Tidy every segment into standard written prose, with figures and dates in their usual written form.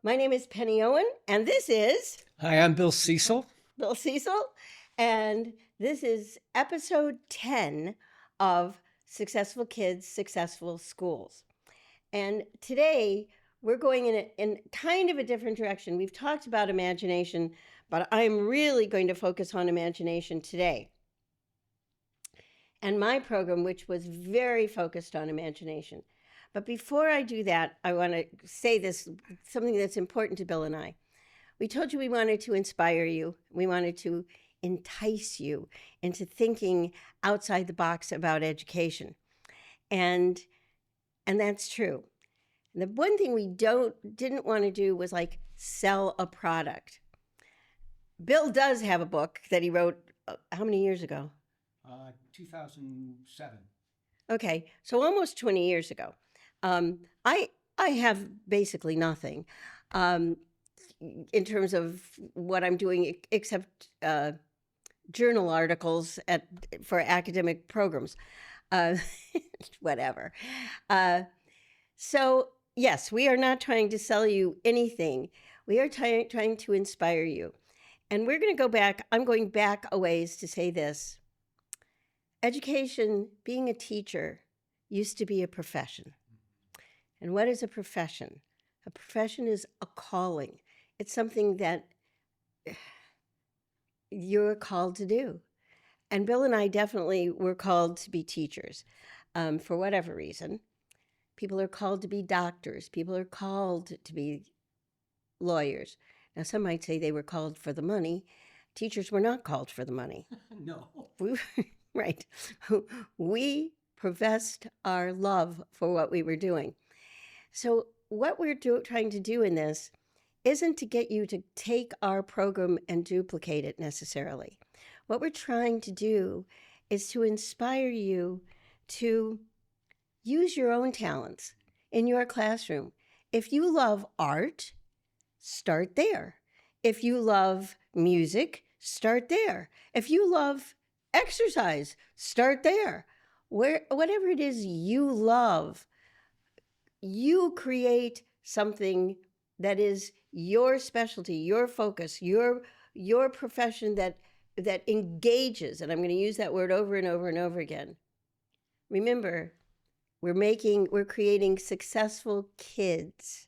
My name is Penny Owen, and this is Hi, I'm Bill Cecil. Bill Cecil, and this is episode 10 of Successful Kids, Successful Schools. And today we're going in kind of a different direction. We've talked about imagination, but I'm really going to focus on imagination today. And my program, which was very focused on imagination. But before I do that, I want to say this something that's important to Bill and I. We told you we wanted to inspire you. We wanted to entice you into thinking outside the box about education. And that's true. The one thing we didn't want to do was like sell a product. Bill does have a book that he wrote how many years ago? 2007. Okay, so almost 20 years ago. I have basically nothing in terms of what I'm doing except journal articles for academic programs. Whatever. So yes, we are not trying to sell you anything. We are trying to inspire you. And we're going to go back. I'm going back a ways to say this. Education, being a teacher, used to be a profession. And what is a profession? A profession is a calling. It's something that you're called to do. And Bill and I definitely were called to be teachers for whatever reason. People are called to be doctors. People are called to be lawyers. Now, some might say they were called for the money. Teachers were not called for the money. No. Right. We professed our love for what we were doing. So what we're trying to do in this isn't to get you to take our program and duplicate it necessarily. What we're trying to do is to inspire you to use your own talents in your classroom. If you love art, start there. If you love music, start there. If you love exercise, start there. Whatever it is you love, you create something that is your specialty, your focus, your profession that engages. And I'm going to use that word over and over and over again. Remember, we're creating successful kids.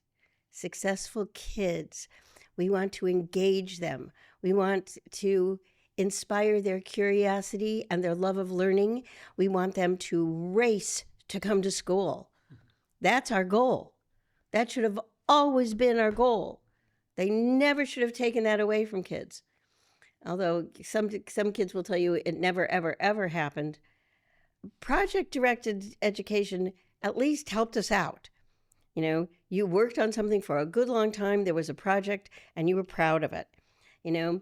Successful kids. We want to engage them. We want to inspire their curiosity and their love of learning. We want them to race to come to school. That's our goal. That should have always been our goal. They never should have taken that away from kids. Although some kids will tell you it never, ever, ever happened. Project-directed education at least helped us out. You know, you worked on something for a good long time. There was a project and you were proud of it. You know,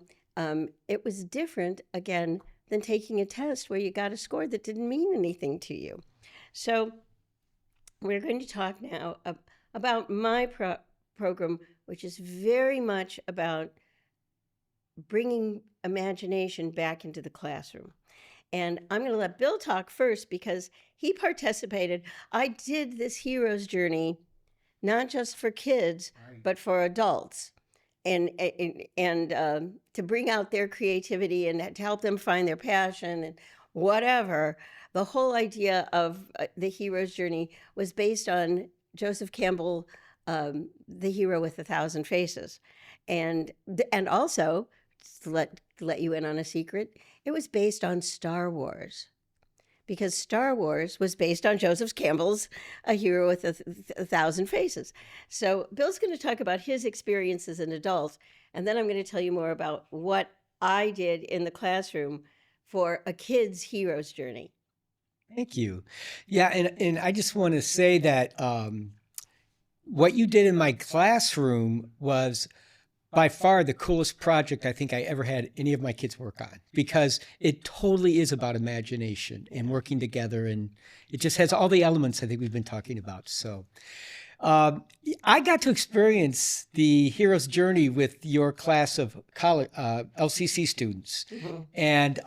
it was different, again, than taking a test where you got a score that didn't mean anything to you. So we're going to talk now about my program, which is very much about bringing imagination back into the classroom. And I'm going to let Bill talk first because he participated. I did this hero's journey, not just for kids, but for adults. And to bring out their creativity and to help them find their passion and whatever. The whole idea of the hero's journey was based on Joseph Campbell, The Hero with 1,000 Faces. And also, to let you in on a secret, it was based on Star Wars. Because Star Wars was based on Joseph Campbell's A Hero with 1,000 Faces. So Bill's going to talk about his experience as an adult, and then I'm going to tell you more about what I did in the classroom for a kid's hero's journey. Thank you. Yeah, and I just want to say that what you did in my classroom was by far the coolest project I think I ever had any of my kids work on, because it totally is about imagination and working together, and it just has all the elements I think we've been talking about. So I got to experience the hero's journey with your class of college LCC students, and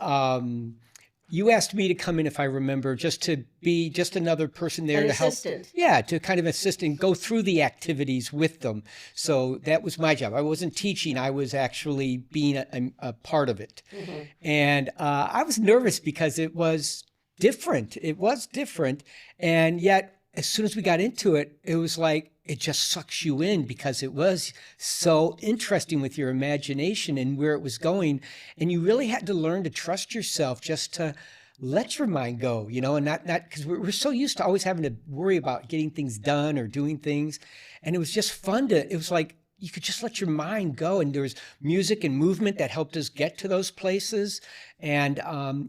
you asked me to come in, if I remember, just to be just another person there An to help. assistant. Yeah, to kind of assist and go through the activities with them. So that was my job. I wasn't teaching. I was actually being a part of it. Mm-hmm. And I was nervous because it was different. It was different. And yet, as soon as we got into it, it was like it just sucks you in because it was so interesting with your imagination and where it was going. And you really had to learn to trust yourself just to let your mind go, you know, and not because we're so used to always having to worry about getting things done or doing things. And it was just fun to, it was like you could just let your mind go. And there was music and movement that helped us get to those places. And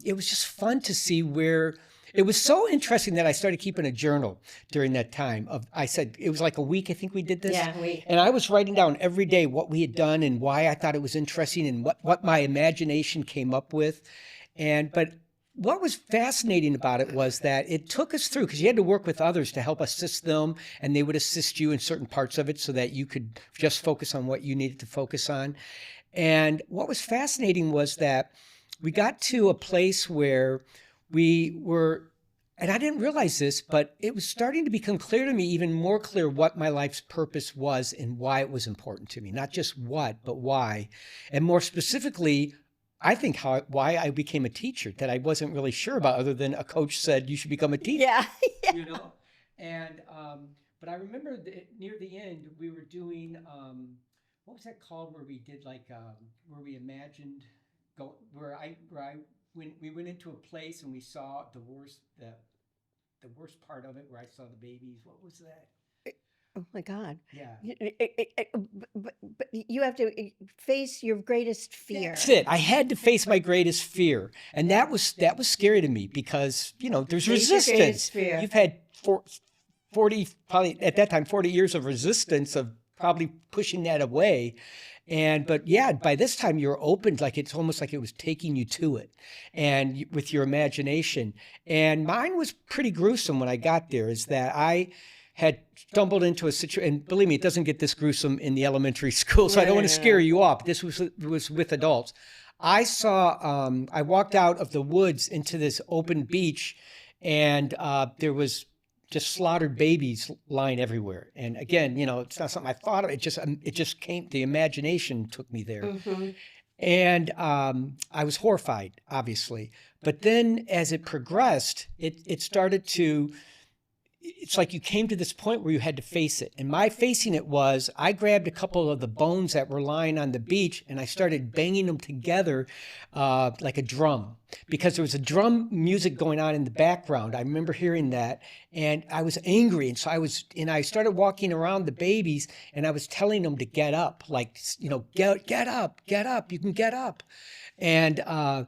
it was just fun to see where it was so interesting that I started keeping a journal during that time. I said it was like a week, I think we did this. Yeah, and I was writing down every day what we had done and why I thought it was interesting and what my imagination came up with. But what was fascinating about it was that it took us through, because you had to work with others to help assist them, and they would assist you in certain parts of it so that you could just focus on what you needed to focus on. And what was fascinating was that we got to a place where we were, and I didn't realize this, but it was starting to become clear to me, even more clear, what my life's purpose was and why it was important to me. Not just what, but why. And more specifically, I think why I became a teacher, that I wasn't really sure about, other than a coach said you should become a teacher. Yeah. You know? And, but I remember near the end, we were doing, what was that called, where we did like, where we imagined, when we went into a place and we saw the worst part of it, where I saw the babies. What was that? Oh my God. Yeah. But you have to face your greatest fear. That's it. I had to face my greatest fear. And that was scary to me because, you know, there's Face your resistance. greatest fear. You've had 40, probably at that time, 40 years of resistance of probably pushing that away. But yeah, by this time you're open, like it's almost like it was taking you to it, and with your imagination. And mine was pretty gruesome when I got there, is that I had stumbled into a situation, and believe me, it doesn't get this gruesome in the elementary school, so I don't want to scare you off. This was with adults. I walked out of the woods into this open beach, and there was just slaughtered babies lying everywhere. And again, you know, it's not something I thought of. It just came, the imagination took me there. Mm-hmm. And I was horrified, obviously. But then as it progressed, it started to, it's like you came to this point where you had to face it. And my facing it was, I grabbed a couple of the bones that were lying on the beach and I started banging them together like a drum, because there was a drum music going on in the background. I remember hearing that, and I was angry. And so I started walking around the babies, and I was telling them to get up, like, you know, get up, you can get up. And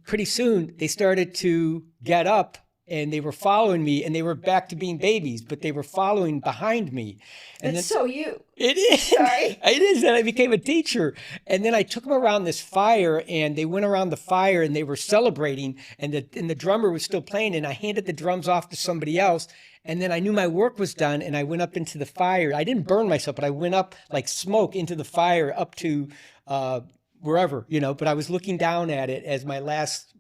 pretty soon they started to get up, and they were following me, and they were back to being babies, but they were following behind me. And It's so you. It is. Sorry. It is. And I became a teacher. And then I took them around this fire, and they went around the fire and they were celebrating, and the drummer was still playing, and I handed the drums off to somebody else. And then I knew my work was done, and I went up into the fire. I didn't burn myself, but I went up like smoke into the fire up to wherever, you know, but I was looking down at it as my last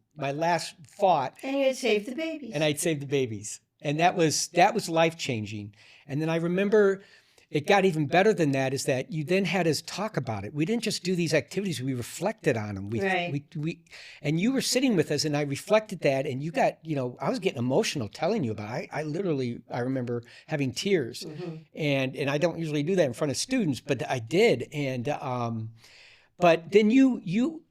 thought. And you had saved the babies. And I'd saved the babies. And that was life-changing. And then I remember it got even better than that, is that you then had us talk about it. We didn't just do these activities, we reflected on them. Right. And you were sitting with us, and I reflected that, and you got, you know, I was getting emotional telling you about it. I remember having tears. Mm-hmm. And I don't usually do that in front of students, but I did. And but then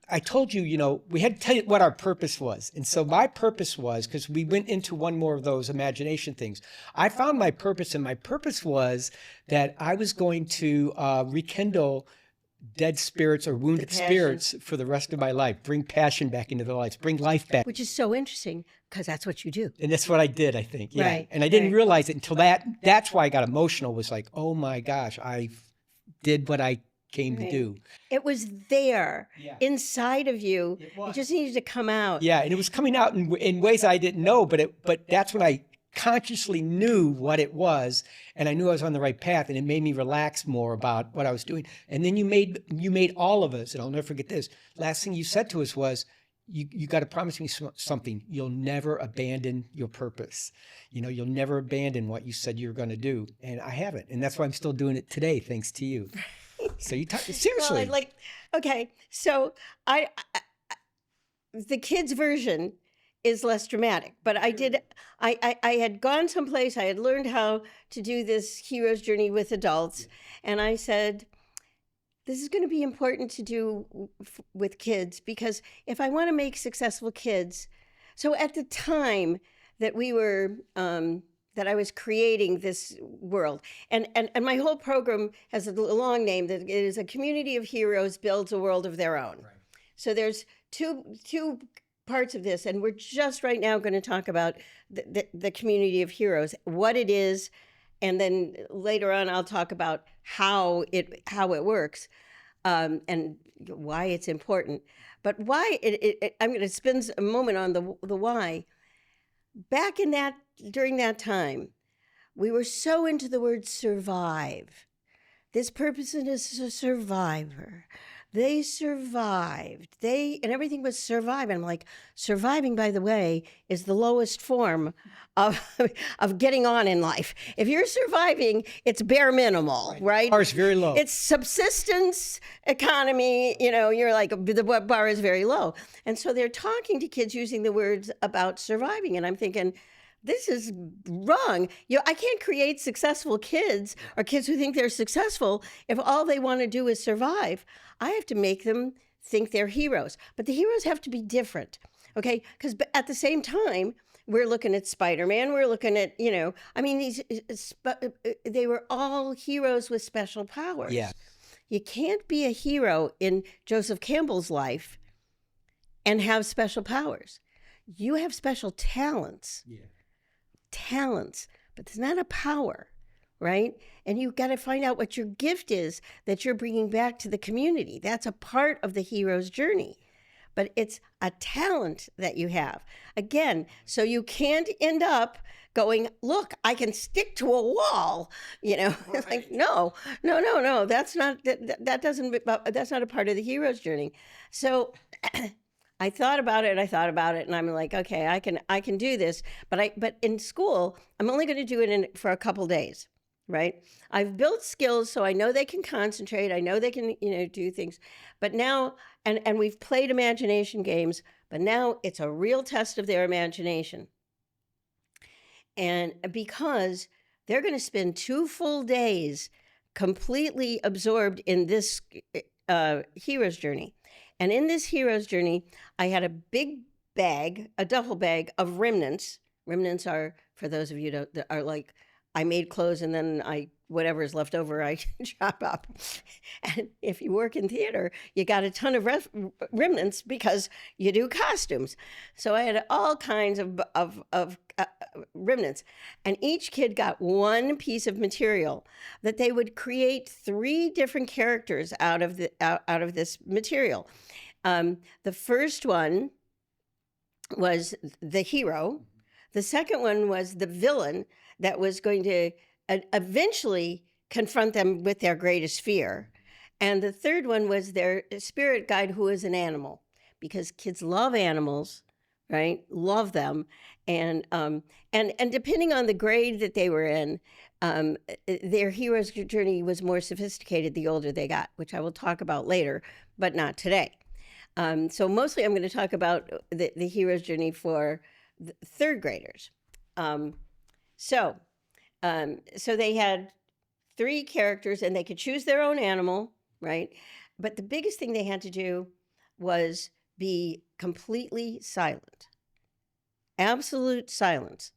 I told you, you know, we had to tell you what our purpose was. And so my purpose was, because we went into one more of those imagination things, I found my purpose, and my purpose was that I was going to rekindle dead spirits or wounded spirits for the rest of my life, bring passion back into their lives, bring life back. Which is so interesting, because that's what you do. And that's what I did, I think. Yeah. Right, And I didn't realize it until that's why I got emotional, was like, oh my gosh, I did what I came to do. It was there inside of you. It just needed to come out. Yeah, and it was coming out in ways I didn't know, but that's when I consciously knew what it was, and I knew I was on the right path, and it made me relax more about what I was doing. And then you made all of us, and I'll never forget this, last thing you said to us was, you got to promise me something. You'll never abandon your purpose. You'll never abandon what you said you were going to do. And I haven't. And that's why I'm still doing it today, thanks to you. So Well, I seriously. like, okay, so the kids' version is less dramatic, but I had gone someplace, I had learned how to do this hero's journey with adults, and I said, this is going to be important to do with kids, because if I want to make successful kids, so at the time that we were, that I was creating this world, and my whole program has a long name, that it is a community of heroes builds a world of their own. Right. So there's two parts of this, and we're just right now going to talk about the community of heroes, what it is, and then later on I'll talk about how it works, and why it's important. But why I'm going to spend a moment on the why. Back during that time, we were so into the word survive. This person is a survivor. They survived. And everything was survive. And I'm like, surviving, by the way, is the lowest form of getting on in life. If you're surviving, it's bare minimal, right? The bar is very low. It's subsistence economy. You're like, the bar is very low. And so they're talking to kids using the words about surviving. And I'm thinking, this is wrong. I can't create successful kids or kids who think they're successful if all they want to do is survive. I have to make them think they're heroes. But the heroes have to be different, okay? Because at the same time, we're looking at Spider-Man. We're looking at, they were all heroes with special powers. Yeah. You can't be a hero in Joseph Campbell's life and have special powers. You have special talents. Yeah. Talents, but it's not a power, right? And you've got to find out what your gift is that you're bringing back to the community. That's a part of the hero's journey, but it's a talent that you have. Again, so you can't end up going, look, I can stick to a wall, Right. Like, no, that's not, that's not a part of the hero's journey. So I thought about it, and I'm like, okay, I can do this, but in school, I'm only going to do it for a couple days, right? I've built skills, so I know they can concentrate, I know they can, do things, but now, and we've played imagination games, but now it's a real test of their imagination. And because they're going to spend 2 full days completely absorbed in this hero's journey. And in this hero's journey, I had a big bag, a duffel bag of remnants. Remnants are, for those of you that are like, I made clothes and then whatever is left over, I chop up. And if you work in theater, you got a ton of remnants because you do costumes. So I had all kinds of remnants. And each kid got one piece of material that they would create 3 different characters out of this material. The first one was the hero. The second one was the villain that was going to eventually confront them with their greatest fear. And the third one was their spirit guide, who is an animal, because kids love animals, right? Love them. And depending on the grade that they were in, their hero's journey was more sophisticated the older they got, which I will talk about later, but not today. So mostly I'm going to talk about the hero's journey for the 3rd graders. So they had 3 characters, and they could choose their own animal, right? But the biggest thing they had to do was be completely silent. Absolute silence.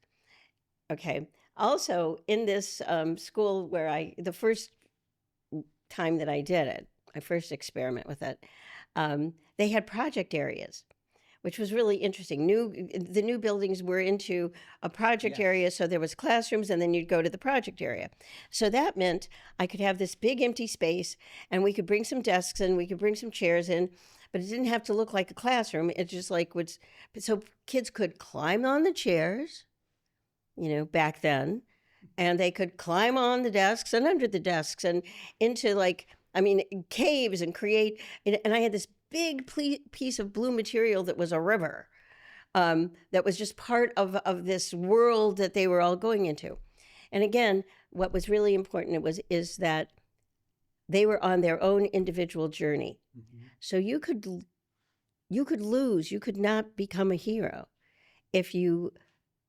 Okay. Also, in this school where the first time that I did it, my first experiment with it, they had project areas, which was really interesting. The new buildings were into a project area, so there was classrooms, and then you'd go to the project area. So that meant I could have this big empty space, and we could bring some desks and we could bring some chairs in, but it didn't have to look like a classroom. It just so kids could climb on the chairs, back then, and they could climb on the desks and under the desks and into caves and create. And I had this big piece of blue material that was a river, that was just part of this world that they were all going into. And again, what was really important is that they were on their own individual journey. Mm-hmm. So you could lose, you could not become a hero if you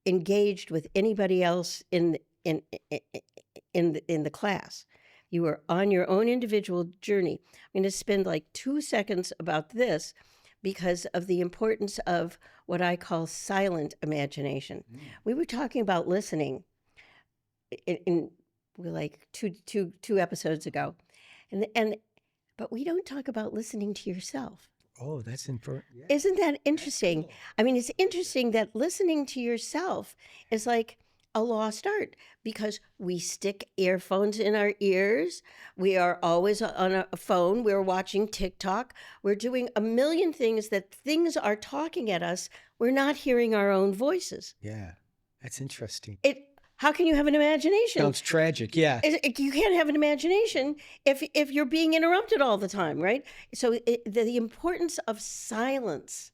engaged with anybody else in the class. You were on your own individual journey. I'm going to spend like 2 seconds about this because of the importance of what I call silent imagination. Mm. We were talking about listening in like two episodes ago, but we don't talk about listening to yourself. Oh, that's important. Yeah. Isn't that interesting? Cool. I mean, it's interesting that listening to yourself is like a lost art because we stick earphones in our ears. We are always on a phone. We're watching TikTok. We're doing a million things that things are talking at us. We're not hearing our own voices. Yeah, that's interesting. How can you have an imagination? Sounds tragic, yeah. You can't have an imagination if you're being interrupted all the time, right? So the importance of silence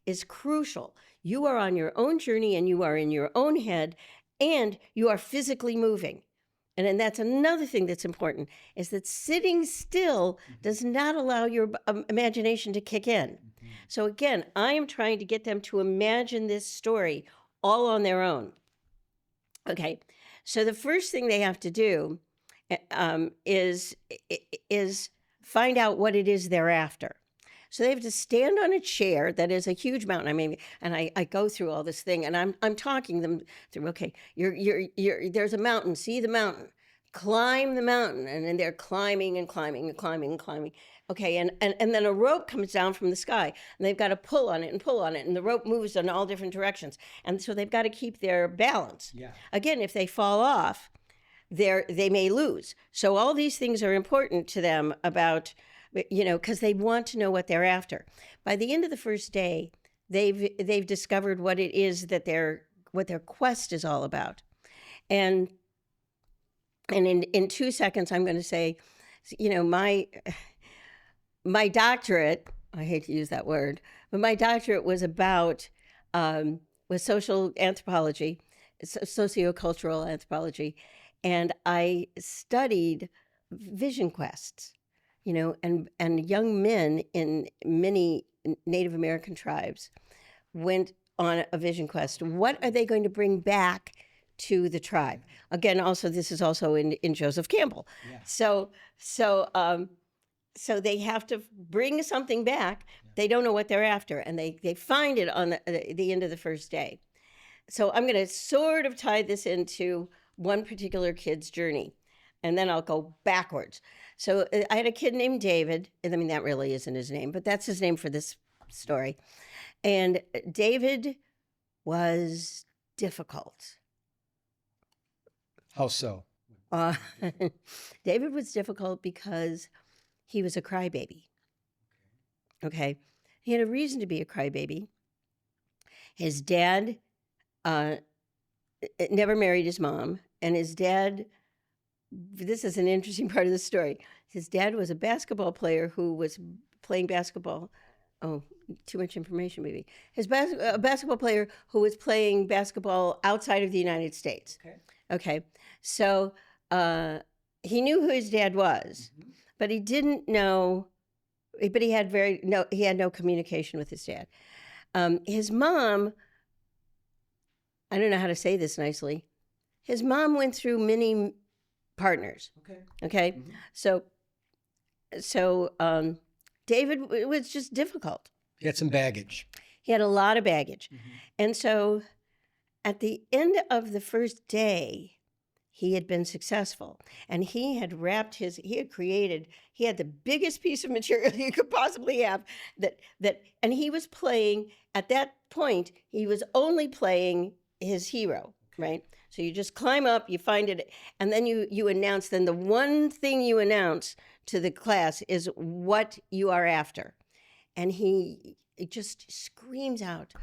is crucial. You are on your own journey and you are in your own head and you are physically moving. And then that's another thing that's important, is that sitting still does not allow your imagination to kick in. Mm-hmm. So again, I am trying to get them to imagine this story all on their own. Okay, so the first thing they have to do is find out what it is they're after. So they have to stand on a chair that is a huge mountain. I mean, and I go through all this thing, and I'm talking them through. Okay, there's a mountain. See the mountain. Climb the mountain, and then they're climbing and climbing and climbing and climbing. Okay, and then a rope comes down from the sky, and they've got to pull on it, and the rope moves in all different directions, and so they've got to keep their balance. Yeah. Again, if they fall off, they may lose. So all these things are important to them about, because they want to know what they're after. By the end of the first day, they've discovered what it is that what their quest is all about, and in 2 seconds, I'm going to say, my doctorate, I hate to use that word, but my doctorate was about, was social anthropology, sociocultural anthropology, and I studied vision quests, and young men in many Native American tribes went on a vision quest. What are they going to bring back to the tribe? Again, also, this is also in Joseph Campbell. Yeah. So they have to bring something back. They don't know what they're after, and they find it on the end of the first day. So I'm going to sort of tie this into one particular kid's journey, and then I'll go backwards. So I had a kid named David. I mean, that really isn't his name, but that's his name for this story. And David was difficult. How so? David was difficult because he was a crybaby. Okay. He had a reason to be a crybaby. His dad never married his mom, and his dad, this is an interesting part of the story. His dad was a basketball player who was playing basketball. Oh, too much information maybe. A basketball player who was playing basketball outside of the United States. Okay. So he knew who his dad was, mm-hmm. but he didn't know, but he had no communication with his dad. His mom, I don't know how to say this nicely. His mom went through many partners. Okay. Mm-hmm. So David was just difficult. He had some baggage. He had a lot of baggage. Mm-hmm. And so at the end of the first day, he had been successful, and he had he had the biggest piece of material you could possibly have and he was playing, at that point, he was only playing his hero, right? So you just climb up, you find it, and then you announce, then the one thing you announce to the class is what you are after. And he just screams out,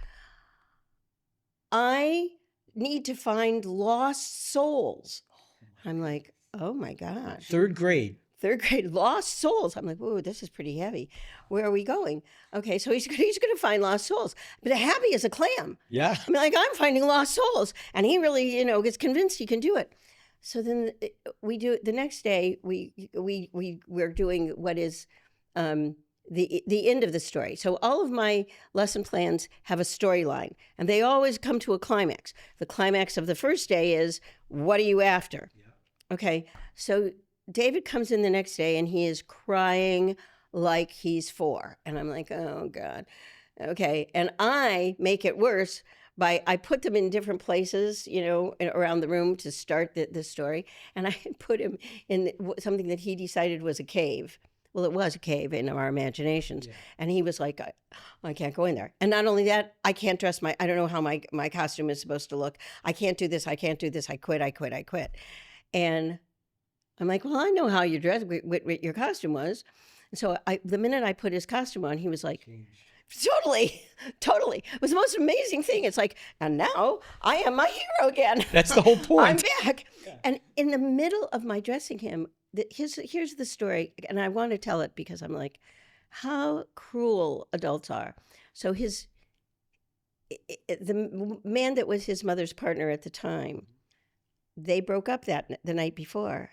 I need to find lost souls. I'm like, oh my gosh. Third grade. third grade, lost souls. I'm like, whoa, this is pretty heavy. Where are we going? Okay, so he's going to find lost souls, but happy as a clam. Yeah. I mean, like, I'm finding lost souls, and he really, gets convinced he can do it. So then we do the next day. We're doing what is the end of the story. So all of my lesson plans have a storyline, and they always come to a climax. The climax of the first day is, what are you after? Yeah. Okay, so David comes in the next day, and he is crying like he's 4, and I'm like, oh God, okay. And I make it worse by I put them in different places, around the room to start the story, and I put him in something that he decided was a cave. Well, it was a cave in our imaginations. Yeah. And he was like, I can't go in there. And not only that, I can't dress I don't know how my costume is supposed to look. I can't do this. I can't do this. I quit. And I'm like, well, I know how you dress, what your costume was. And so the minute I put his costume on, he was like, totally. It was the most amazing thing. It's like, and now I am my hero again. That's the whole point. I'm back. Yeah. And in the middle of my dressing him, here's the story, and I want to tell it because I'm like, how cruel adults are. So the man that was his mother's partner at the time, they broke up the night before,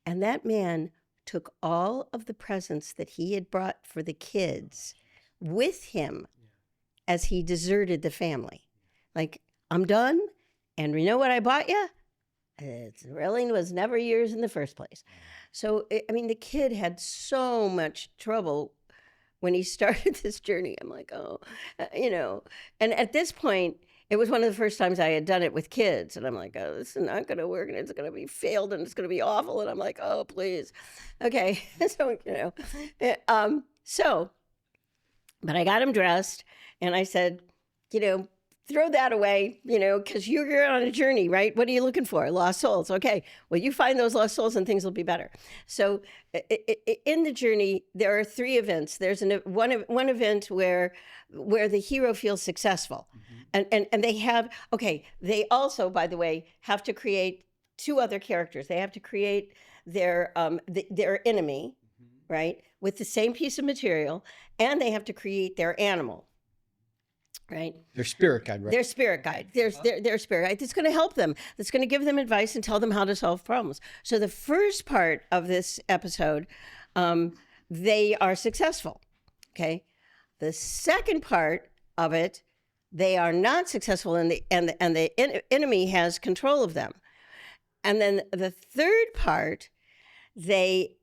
and that man took all of the presents that he had brought for the kids with him as he deserted the family. Like, I'm done, and you know what I bought you? It really was never yours in the first place. So, the kid had so much trouble when he started this journey. I'm like, and at this point, it was one of the first times I had done it with kids. And I'm like, oh, this is not going to work, and it's going to be failed, and it's going to be awful. And I'm like, oh, please. Okay. But I got him dressed, and I said, throw that away, because you're on a journey, right? What are you looking for? Lost souls. Okay. Well, you find those lost souls and things will be better. So in the journey, there are 3 events. There's one event where the hero feels successful. Mm-hmm. And they also, by the way, have to create 2 other characters. They have to create their enemy, mm-hmm. right? With the same piece of material, and they have to create their animal. Right? Their spirit guide, right? Their spirit guide. Their spirit guide. It's going to help them. That's going to give them advice and tell them how to solve problems. So the first part of this episode, they are successful. Okay. The second part of it, they are not successful, and the enemy has control of them. And then the third part, they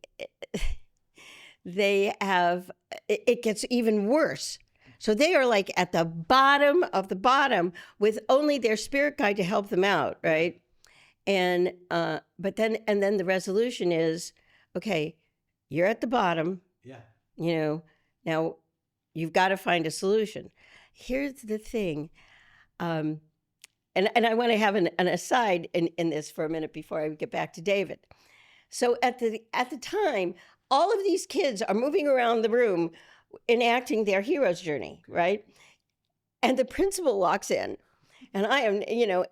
have it gets even worse. So they are like at the bottom of the bottom with only their spirit guide to help them out, right? And then the resolution is, okay, you're at the bottom. Yeah. Now you've got to find a solution. Here's the thing. And I want to have an aside in this for a minute before I get back to David. So at the time, all of these kids are moving around the room enacting their hero's journey, right? And the principal walks in, and I am,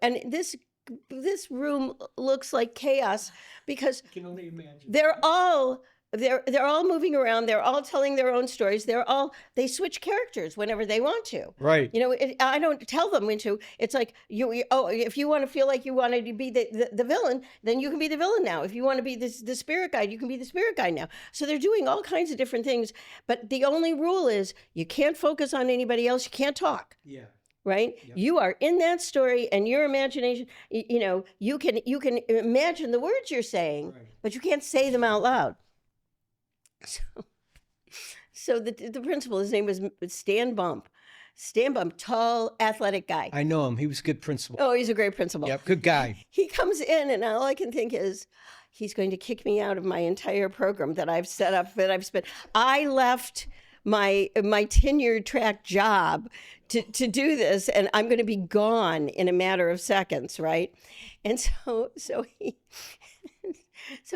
and this room looks like chaos because I can only imagine. They're all moving around. They're all telling their own stories. They switch characters whenever they want to. Right. I don't tell them when to. It's like if you want to feel like you want to be the villain, then you can be the villain now. If you want to be the spirit guide, you can be the spirit guide now. So they're doing all kinds of different things. But the only rule is you can't focus on anybody else. You can't talk. Yeah. Right? Yep. You are in that story, and your imagination, you can imagine the words you're saying, right, but you can't say them out loud. So the principal, his name was Stan Bump. Stan Bump, tall, athletic guy. I know him. He was a good principal. Oh, he's a great principal. Yep, good guy. He comes in, and all I can think is, he's going to kick me out of my entire program that I've set up, that I've spent. I left my tenure track job to do this, and I'm going to be gone in a matter of seconds, right? And so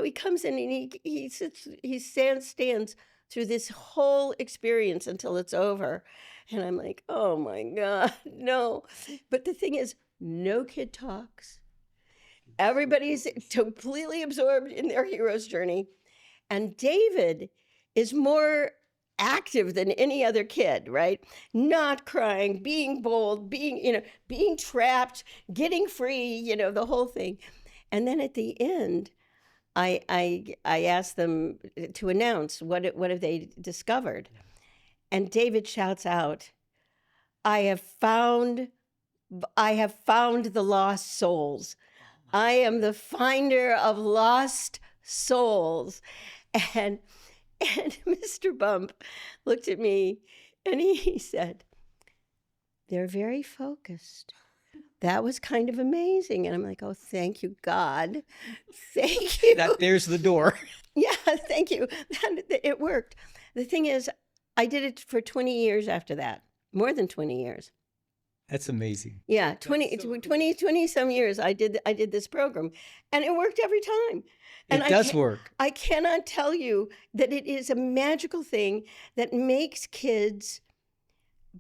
he comes in, and he stands through this whole experience until it's over. And I'm like, oh my God, no. But the thing is, no kid talks. Everybody's completely absorbed in their hero's journey. And David is more active than any other kid, right? Not crying, being bold, being trapped, getting free, the whole thing. And then at the end, I asked them to announce what have they discovered. And David shouts out, I have found the lost souls. I am the finder of lost souls. And Mr. Bump looked at me and he said, they're very focused. That was kind of amazing. And I'm like, oh, thank you, God. Thank you. There's the door. Yeah, thank you. It worked. The thing is, I did it for 20 years after that, more than 20 years. That's amazing. Yeah, 20 some years I did this program, and it worked every time. And it does work. I cannot tell you that it is a magical thing that makes kids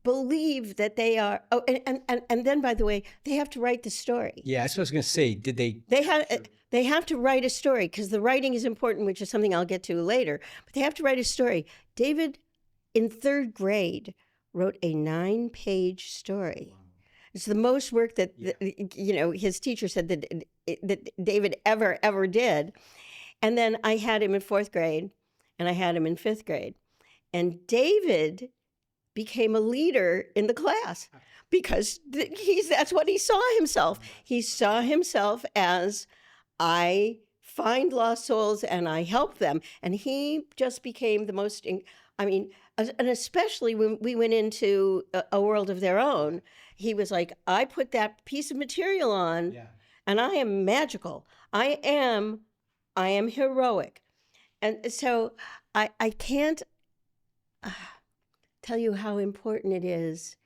believe that they are. Oh, and then, by the way, they have to write the story. Yeah, that's what I was going to say. Did they? They have to write a story, because the writing is important, which is something I'll get to later. But they have to write a story. David, in 3rd grade, wrote a 9-page story. It's the most work that his teacher said that David ever did. And then I had him in 4th grade, and I had him in 5th grade, and David became a leader in the class because that's what he saw himself. He saw himself as, I find lost souls and I help them. And he just became the most, and especially when we went into a world of their own, he was like, I put that piece of material on and I am magical. I am heroic. And so I can't tell you how important it is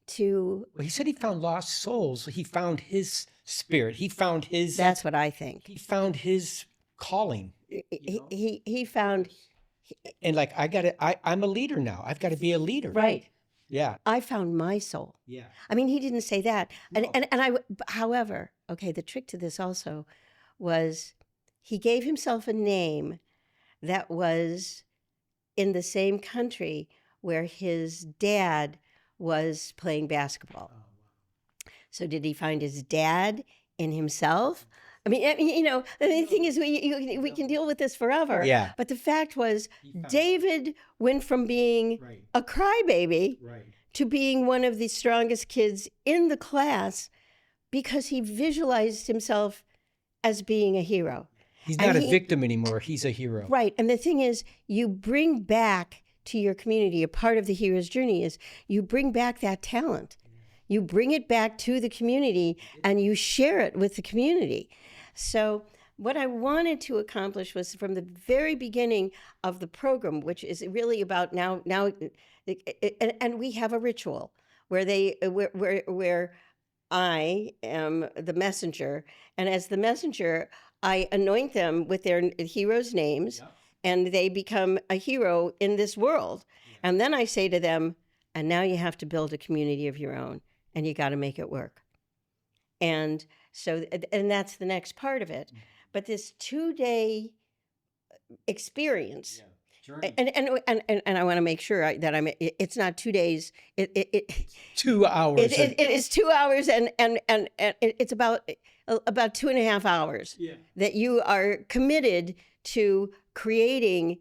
to... Well, he said he found lost souls. He found his spirit. He found his... That's what I think. He found his calling. He found... And like, I'm a leader now. I've got to be a leader. Right. Yeah. I found my soul. Yeah. I mean, he didn't say that. No. However, okay, the trick to this also was he gave himself a name that was in the same country where his dad was playing basketball. Oh, wow. So did he find his dad in himself? I mean, the thing is, we can deal with this forever. Yeah. But the fact was, David went from being a crybaby to being one of the strongest kids in the class because he visualized himself as being a hero. He's not a victim anymore. He's a hero. Right. And the thing is, you bring back to your community, a part of the hero's journey is you bring back that talent. You bring it back to the community and you share it with the community. So what I wanted to accomplish was from the very beginning of the program, which is really about now, and we have a ritual where I am the messenger, and as the messenger, I anoint them with their heroes' names, and they become a hero in this world. And then I say to them, and now you have to build a community of your own, and you got to make it work. And so, and that's the next part of it. But this 2-day experience, and I want to make sure that it's not 2 days. 2 hours. It is 2 hours, and it's about 2.5 hours that you are committed to creating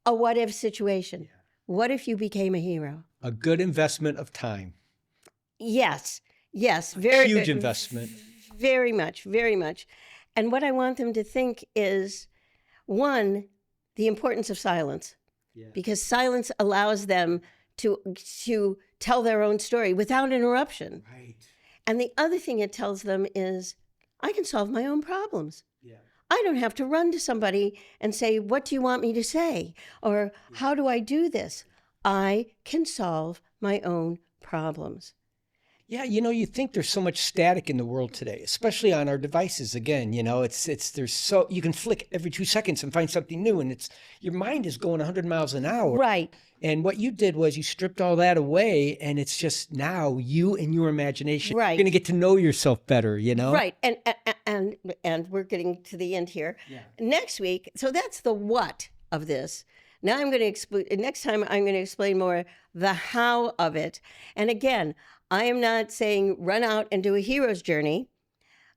a what if situation. What if you became a hero? A good investment of time. Yes, very huge investment. Very much. And what I want them to think is, one, the importance of silence, because silence allows them to tell their own story without interruption. Right. And the other thing it tells them is, I can solve my own problems. I don't have to run to somebody and say, what do you want me to say? Or how do I do this? I can solve my own problems. Yeah, you think there's so much static in the world today, especially on our devices. Again, there's so you can flick every 2 seconds and find something new, and it's your mind is going 100 miles an hour. Right. And what you did was you stripped all that away, and it's just now you and your imagination. Right. You're going to get to know yourself better, Right. And we're getting to the end here. Yeah. Next week, so that's the what of this. Now I'm going to explain, next time I'm going to explain more the how of it. And again, I am not saying run out and do a hero's journey.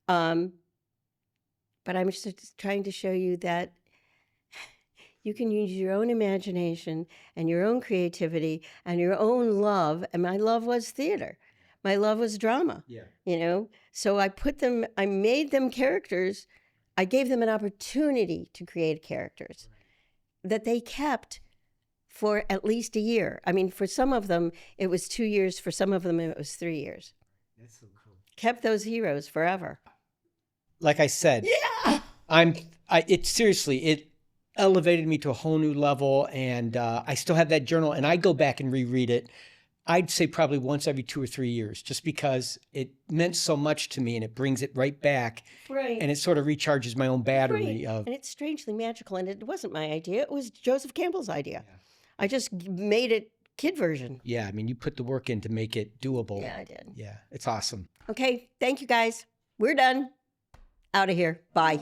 But I'm just trying to show you that you can use your own imagination and your own creativity and your own love. And my love was theater. My love was drama. Yeah. So I made them characters. I gave them an opportunity to create characters that they kept for at least a year. I mean, for some of them, it was 2 years. For some of them, it was 3 years. That's so cool. Kept those heroes forever. Like I said, Yeah. it elevated me to a whole new level, and I still have that journal, and I go back and reread it. I'd say probably once every 2 or 3 years, just because it meant so much to me, and it brings it right back. Right. And it sort of recharges my own battery Right. of. And it's strangely magical, and it wasn't my idea. It was Joseph Campbell's idea. Yeah. I just made it kid version. Yeah, I mean, you put the work in to make it doable. Yeah, I did. Yeah, it's awesome. Okay, thank you guys. We're done. Out of here. Bye.